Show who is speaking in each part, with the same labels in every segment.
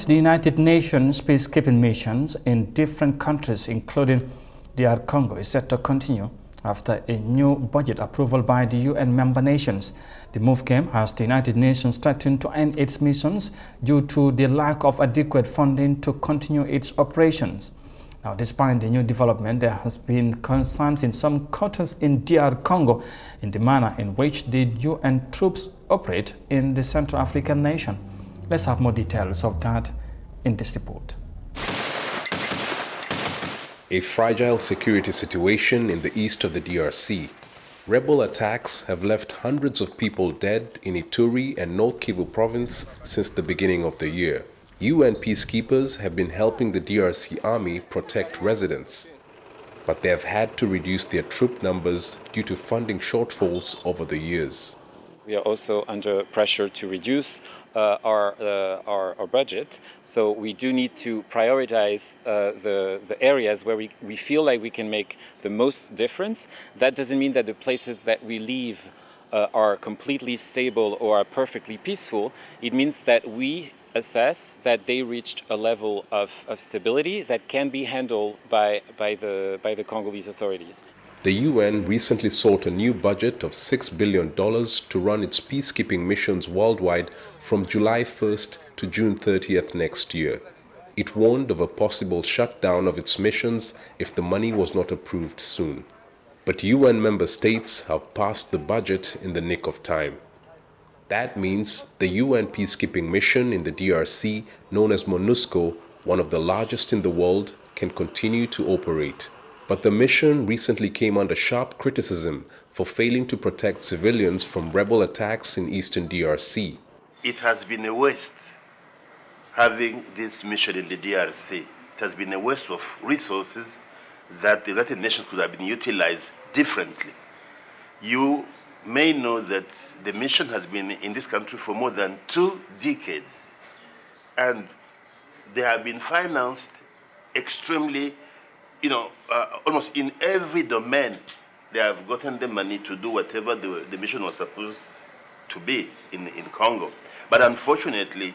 Speaker 1: The United Nations peacekeeping missions in different countries, including DR Congo, is set to continue after a new budget approval by the UN member nations. The move came as the United Nations threatened to end its missions due to the lack of adequate funding to continue its operations. Now, despite the new development, there has been concerns in some quarters in DR Congo in the manner in which the UN troops operate in the Central African nation. Let's have more details of that in this report.
Speaker 2: A fragile security situation in the east of the DRC. Rebel attacks have left hundreds of people dead in Ituri and North Kivu province since the beginning of the year. UN peacekeepers have been helping the DRC army protect residents, but they have had to reduce their troop numbers due to funding shortfalls over the years.
Speaker 3: We are also under pressure to reduce our budget, so we do need to prioritize the areas where we feel like we can make the most difference. That doesn't mean that the places that we leave are completely stable or are perfectly peaceful. It means that we assess that they reached a level of stability that can be handled by the Congolese authorities.
Speaker 2: The UN recently sought a new budget of $6 billion to run its peacekeeping missions worldwide from July 1st to June 30th next year. It warned of a possible shutdown of its missions if the money was not approved soon. But UN member states have passed the budget in the nick of time. That means the UN peacekeeping mission in the DRC, known as MONUSCO, one of the largest in the world, can continue to operate. But the mission recently came under sharp criticism for failing to protect civilians from rebel attacks in eastern DRC.
Speaker 4: It has been a waste having this mission in the DRC. It has been a waste of resources that the United Nations could have been utilized differently. You may know that the mission has been in this country for more than 2 decades, and they have been financed extremely, almost in every domain. They have gotten the money to do whatever the mission was supposed to be in Congo. But unfortunately,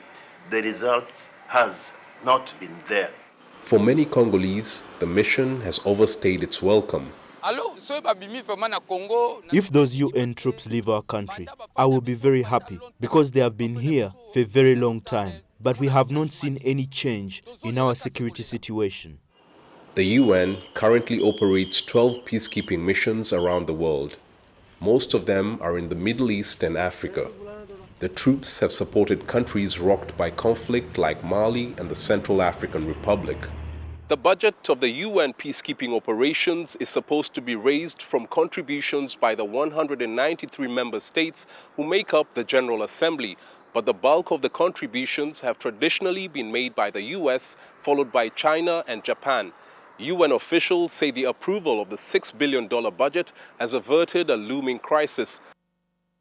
Speaker 4: the result has not been there.
Speaker 2: For many Congolese, the mission has overstayed its welcome.
Speaker 5: If those UN troops leave our country, I will be very happy because they have been here for a very long time, but we have not seen any change in our security situation.
Speaker 2: The UN currently operates 12 peacekeeping missions around the world. Most of them are in the Middle East and Africa. The troops have supported countries rocked by conflict like Mali and the Central African Republic. The budget of the UN peacekeeping operations is supposed to be raised from contributions by the 193 member states who make up the General Assembly, but the bulk of the contributions have traditionally been made by the US, followed by China and Japan. UN officials say the approval of the $6 billion budget has averted a looming crisis.